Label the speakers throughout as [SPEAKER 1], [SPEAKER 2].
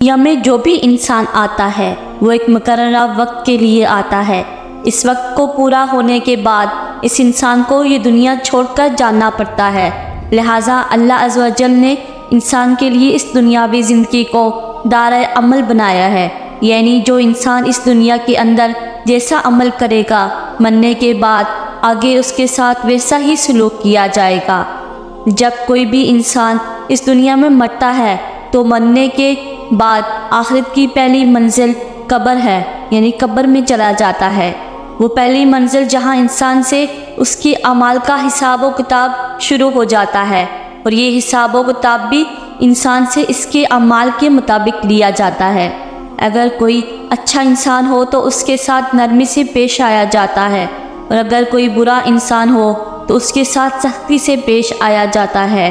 [SPEAKER 1] دنیا میں جو بھی انسان آتا ہے وہ ایک مقررہ وقت کے لیے آتا ہے۔ اس وقت کو پورا ہونے کے بعد اس انسان کو یہ دنیا چھوڑ کر جانا پڑتا ہے۔ لہٰذا اللہ عز و جل نے انسان کے لیے اس دنیاوی زندگی کو دائرۂ عمل بنایا ہے، یعنی جو انسان اس دنیا کے اندر جیسا عمل کرے گا، مرنے کے بعد آگے اس کے ساتھ ویسا ہی سلوک کیا جائے گا۔ جب کوئی بھی انسان اس دنیا میں مرتا ہے تو مرنے کے بعد آخرت کی پہلی منزل قبر ہے، یعنی قبر میں چلا جاتا ہے۔ وہ پہلی منزل جہاں انسان سے اس کی اعمال کا حساب و کتاب شروع ہو جاتا ہے، اور یہ حساب و کتاب بھی انسان سے اس کے اعمال کے مطابق لیا جاتا ہے۔ اگر کوئی اچھا انسان ہو تو اس کے ساتھ نرمی سے پیش آیا جاتا ہے، اور اگر کوئی برا انسان ہو تو اس کے ساتھ سختی سے پیش آیا جاتا ہے۔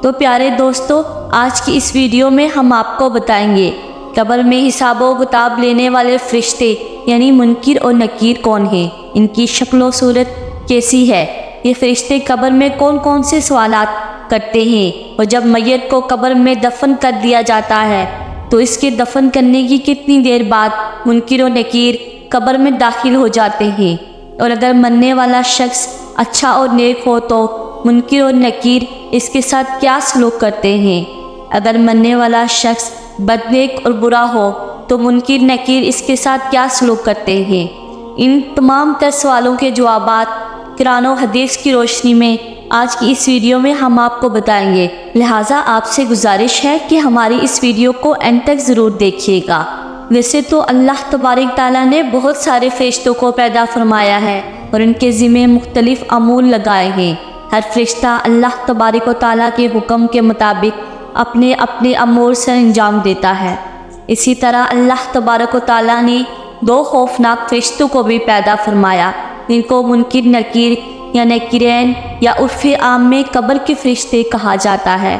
[SPEAKER 1] تو پیارے دوستو، آج کی اس ویڈیو میں ہم آپ کو بتائیں گے قبر میں حساب و کتاب لینے والے فرشتے یعنی منکر اور نکیر کون ہیں، ان کی شکل و صورت کیسی ہے، یہ فرشتے قبر میں کون کون سے سوالات کرتے ہیں، اور جب میت کو قبر میں دفن کر دیا جاتا ہے تو اس کے دفن کرنے کی کتنی دیر بعد منکر و نکیر قبر میں داخل ہو جاتے ہیں، اور اگر مرنے والا شخص اچھا اور نیک ہو تو منکر اور نکیر اس کے ساتھ کیا سلوک کرتے ہیں، اگر مرنے والا شخص بدنیک اور برا ہو تو منکر نکیر اس کے ساتھ کیا سلوک کرتے ہیں۔ ان تمام تر سوالوں کے جوابات قرآن و حدیث کی روشنی میں آج کی اس ویڈیو میں ہم آپ کو بتائیں گے، لہٰذا آپ سے گزارش ہے کہ ہماری اس ویڈیو کو اینڈ تک ضرور دیکھیے گا۔ ویسے تو اللہ تبارک تعالیٰ نے بہت سارے فرشتوں کو پیدا فرمایا ہے اور ان کے ذمہ مختلف امور لگائے ہیں۔ ہر فرشتہ اللہ تبارک و تعالیٰ کے حکم کے مطابق اپنے اپنے امور سے انجام دیتا ہے۔ اسی طرح اللہ تبارک و تعالیٰ نے دو خوفناک فرشتوں کو بھی پیدا فرمایا، جن کو منکر نکیر یا نکیرین یا عرف عام میں قبر کے فرشتے کہا جاتا ہے۔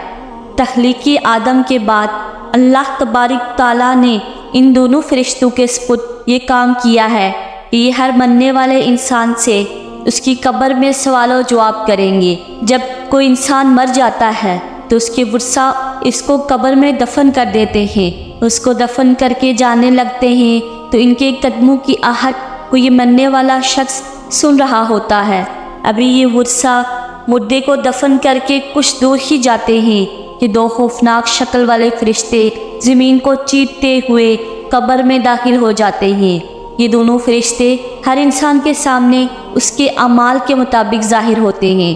[SPEAKER 1] تخلیقی آدم کے بعد اللہ تبارک تعالیٰ نے ان دونوں فرشتوں کے سپرد یہ کام کیا ہے کہ یہ ہر مرنے والے انسان سے اس کی قبر میں سوال و جواب کریں گے۔ جب کوئی انسان مر جاتا ہے تو اس کے ورثاء اس کو قبر میں دفن کر دیتے ہیں، اس کو دفن کر کے جانے لگتے ہیں تو ان کے قدموں کی آہٹ کو یہ مرنے والا شخص سن رہا ہوتا ہے۔ ابھی یہ ورثاء مردے کو دفن کر کے کچھ دور ہی جاتے ہیں کہ دو خوفناک شکل والے فرشتے زمین کو چیرتے ہوئے قبر میں داخل ہو جاتے ہیں۔ یہ دونوں فرشتے ہر انسان کے سامنے اس کے اعمال کے مطابق ظاہر ہوتے ہیں۔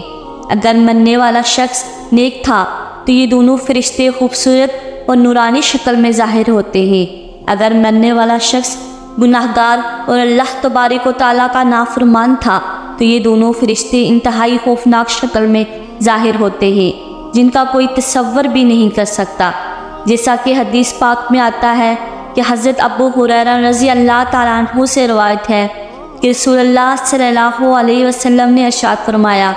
[SPEAKER 1] اگر مرنے والا شخص نیک تھا تو یہ دونوں فرشتے خوبصورت اور نورانی شکل میں ظاہر ہوتے ہیں۔ اگر مرنے والا شخص گناہگار اور اللہ تبارک و تعالیٰ کا نافرمان تھا تو یہ دونوں فرشتے انتہائی خوفناک شکل میں ظاہر ہوتے ہیں، جن کا کوئی تصور بھی نہیں کر سکتا۔ جیسا کہ حدیث پاک میں آتا ہے کہ حضرت ابو ہریرہ رضی اللہ تعالیٰ عنہ سے روایت ہے کہ رسول اللہ صلی اللہ علیہ وسلم نے ارشاد فرمایا،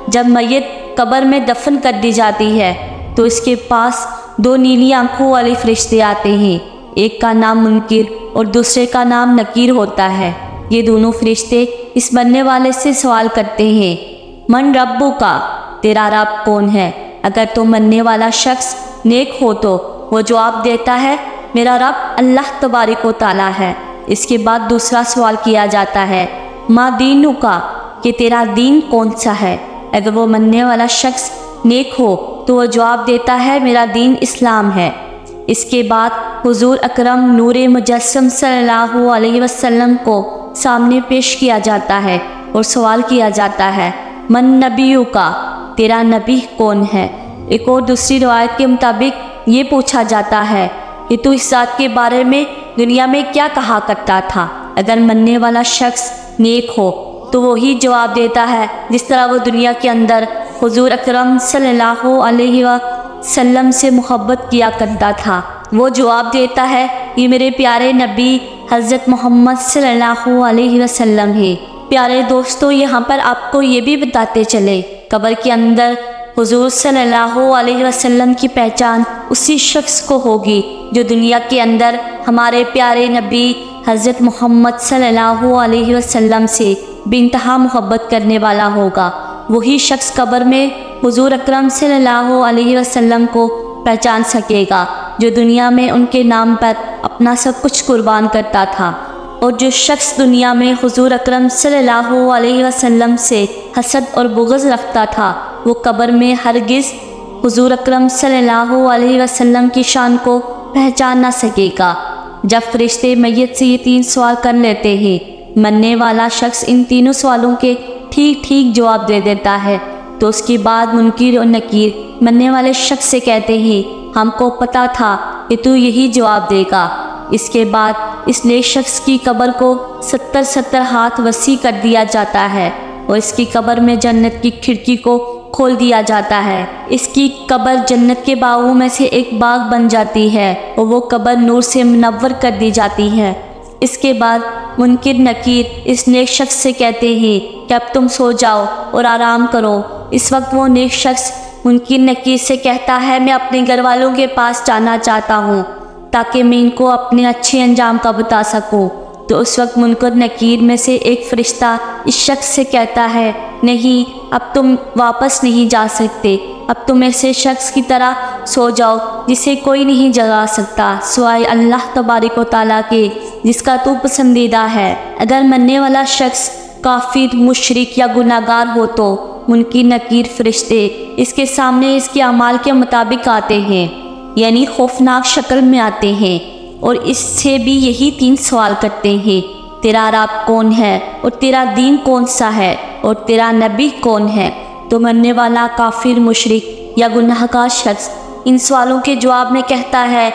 [SPEAKER 1] جب میت قبر میں دفن کر دی جاتی ہے تو اس کے پاس دو نیلی آنکھوں والے فرشتے آتے ہیں، ایک کا نام منکر اور دوسرے کا نام نکیر ہوتا ہے۔ یہ دونوں فرشتے اس مرنے والے سے سوال کرتے ہیں، من ربو کا، تیرا رب کون ہے؟ اگر تو مرنے والا شخص نیک ہو تو وہ جواب دیتا ہے، میرا رب اللہ تبارک و تعالیٰ ہے۔ اس کے بعد دوسرا سوال کیا جاتا ہے، ما دینو کا، کہ تیرا دین کون سا ہے؟ اگر وہ مرنے والا شخص نیک ہو تو وہ جواب دیتا ہے، میرا دین اسلام ہے۔ اس کے بعد حضور اکرم نور مجسم صلی اللہ علیہ وسلم کو سامنے پیش کیا جاتا ہے اور سوال کیا جاتا ہے، من نبیو کا، تیرا نبی کون ہے؟ ایک اور دوسری روایت کے مطابق یہ پوچھا جاتا ہے کہ تو اس ذات کے بارے میں دنیا میں کیا کہا کرتا تھا؟ اگر مرنے والا شخص نیک ہو تو وہی جواب دیتا ہے جس طرح وہ دنیا کے اندر حضور اکرم صلی اللہ علیہ وسلم سے محبت کیا کرتا تھا۔ وہ جواب دیتا ہے، یہ میرے پیارے نبی حضرت محمد صلی اللہ علیہ وسلم ہے۔ پیارے دوستو، یہاں پر آپ کو یہ بھی بتاتے چلے، قبر کے اندر حضور صلی اللہ علیہ وسلم کی پہچان اسی شخص کو ہوگی جو دنیا کے اندر ہمارے پیارے نبی حضرت محمد صلی اللہ علیہ وسلم سے بے انتہا محبت کرنے والا ہوگا۔ وہی شخص قبر میں حضور اکرم صلی اللہ علیہ وسلم کو پہچان سکے گا۔ جو دنیا میں ان کے نام پر اپنا سب کچھ قربان کرتا تھا، اور جو شخص دنیا میں حضور اکرم صلی اللہ علیہ وسلم سے حسد اور بغض رکھتا تھا، وہ قبر میں ہرگز حضور اکرم صلی اللہ علیہ وسلم کی شان کو پہچان نہ سکے گا۔ جب فرشتے میت سے یہ 3 سوال کر لیتے ہیں، مرنے والا شخص ان تینوں سوالوں کے ٹھیک ٹھیک جواب دے دیتا ہے، تو اس کے بعد منکر اور نکیر مرنے والے شخص سے کہتے ہیں، ہم کو پتہ تھا کہ تو یہی جواب دے گا۔ اس کے بعد اس نیک شخص کی قبر کو 70 ہاتھ وسیع کر دیا جاتا ہے، اور اس کی قبر میں جنت کی کھڑکی کو کھول دیا جاتا ہے۔ اس کی قبر جنت کے باغوں میں سے ایک باغ بن جاتی ہے، اور وہ قبر نور سے منور کر دی جاتی ہے۔ اس کے بعد منکر نکیر اس نیک شخص سے کہتے ہیں کہ اب تم سو جاؤ اور آرام کرو۔ اس وقت وہ نیک شخص منکر نکیر سے کہتا ہے، میں اپنے گھر والوں کے پاس جانا چاہتا ہوں تاکہ میں ان کو اپنے اچھے انجام کا بتا سکوں۔ تو اس وقت منکر نکیر میں سے ایک فرشتہ اس شخص سے کہتا ہے، نہیں، اب تم واپس نہیں جا سکتے، اب تم ایسے شخص کی طرح سو جاؤ جسے کوئی نہیں جگا سکتا سوائے اللہ تبارک و تعالیٰ کے، جس کا تو پسندیدہ ہے۔ اگر مرنے والا شخص کافر، مشرک یا گناہ گار ہو تو منکر نکیر فرشتے اس کے سامنے اس کے اعمال کے مطابق آتے ہیں، یعنی خوفناک شکل میں آتے ہیں، اور اس سے بھی یہی 3 سوال کرتے ہیں، تیرا رب کون ہے، اور تیرا دین کون سا ہے، اور تیرا نبی کون ہے؟ تو مرنے والا کافر، مشرک یا گناہ گار شخص ان سوالوں کے جواب میں کہتا ہے،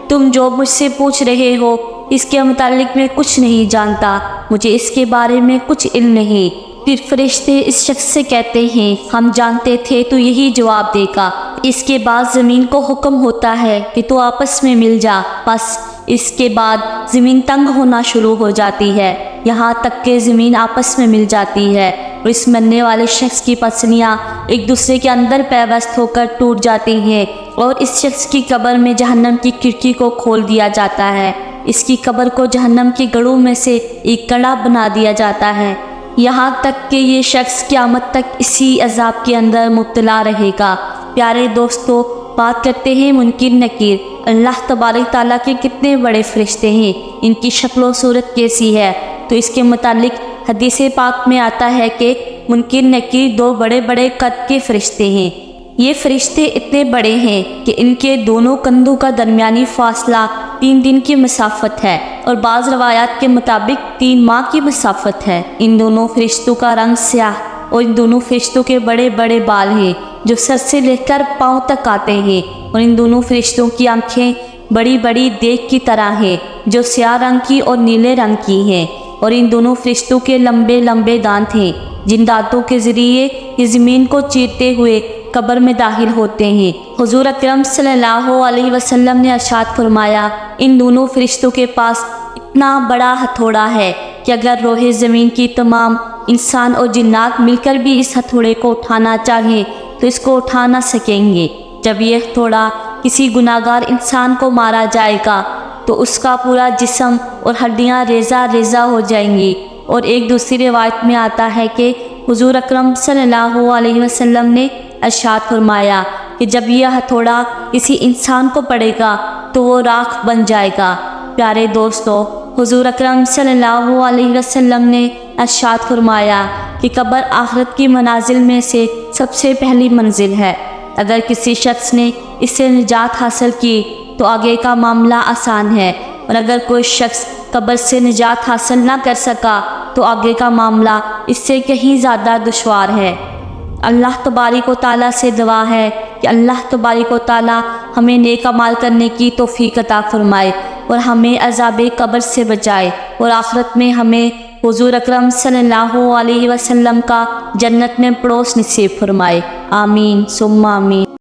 [SPEAKER 1] تم جو مجھ سے پوچھ رہے ہو اس کے متعلق میں کچھ نہیں جانتا، مجھے اس کے بارے میں کچھ علم نہیں۔ پھر فرشتے اس شخص سے کہتے ہیں، ہم جانتے تھے تو یہی جواب دے گا۔ اس کے بعد زمین کو حکم ہوتا ہے کہ تو آپس میں مل جا، بس اس کے بعد زمین تنگ ہونا شروع ہو جاتی ہے، یہاں تک کہ زمین آپس میں مل جاتی ہے، اور اس مرنے والے شخص کی پسلیاں ایک دوسرے کے اندر پیوست ہو کر ٹوٹ جاتی ہیں، اور اس شخص کی قبر میں جہنم کی کھڑکی کو کھول دیا جاتا ہے۔ اس کی قبر کو جہنم کے گڑھوں میں سے ایک کڑا بنا دیا جاتا ہے، یہاں تک کہ یہ شخص قیامت تک اسی عذاب کے اندر مبتلا رہے گا۔ پیارے دوستو، بات کرتے ہیں منکر نکیر۔ اللہ تبارک تعالیٰ کے کتنے بڑے فرشتے ہیں، ان کی شکل و صورت کیسی ہے؟ تو اس کے متعلق حدیث پاک میں آتا ہے کہ منکر نکیر 2 بڑے بڑے قد کے فرشتے ہیں۔ یہ فرشتے اتنے بڑے ہیں کہ ان کے دونوں کندھوں کا درمیانی فاصلہ 3 دن کی مسافت ہے، اور بعض روایات کے مطابق 3 ماہ کی مسافت ہے۔ ان دونوں فرشتوں کا رنگ سیاہ، اور ان دونوں فرشتوں کے بڑے بڑے بال ہیں جو سر سے لے کر پاؤں تک آتے ہیں، اور ان دونوں فرشتوں کی آنکھیں بڑی بڑی دیگ کی طرح ہیں جو سیاہ رنگ کی اور نیلے رنگ کی ہیں، اور ان دونوں فرشتوں کے لمبے لمبے دانت ہیں جن دانتوں کے ذریعے یہ زمین کو چیرتے ہوئے قبر میں داخل ہوتے ہیں۔ حضور اکرم صلی اللہ علیہ وسلم نے ارشاد فرمایا، ان دونوں فرشتوں کے پاس اتنا بڑا ہتھوڑا ہے کہ اگر روح زمین کی تمام انسان اور جنات مل کر بھی اس ہتھوڑے کو اٹھانا چاہیں تو اس کو اٹھا نہ سکیں گے۔ جب یہ ہتھوڑا کسی گناہ گار انسان کو مارا جائے گا تو اس کا پورا جسم اور ہڈیاں ریزہ ریزہ ہو جائیں گی، اور ایک دوسری روایت میں آتا ہے کہ حضور اکرم صلی اللہ علیہ وسلم نے ارشاد فرمایا کہ جب یہ ہتھوڑا کسی انسان کو پڑے گا تو وہ راکھ بن جائے گا۔ پیارے دوستو، حضور اکرم صلی اللہ علیہ وسلم نے ارشاد فرمایا کہ قبر آخرت کی منازل میں سے سب سے پہلی منزل ہے۔ اگر کسی شخص نے اس سے نجات حاصل کی تو آگے کا معاملہ آسان ہے، اور اگر کوئی شخص قبر سے نجات حاصل نہ کر سکا تو آگے کا معاملہ اس سے کہیں زیادہ دشوار ہے۔ اللہ تبارک و تعالیٰ سے دعا ہے کہ اللہ تبارک و تعالیٰ ہمیں نیک اعمال کرنے کی توفیق عطا فرمائے، اور ہمیں عذاب قبر سے بچائے، اور آخرت میں ہمیں حضور اکرم صلی اللہ علیہ وسلم کا جنت میں پڑوس نصیب فرمائے۔ آمین ثم آمین۔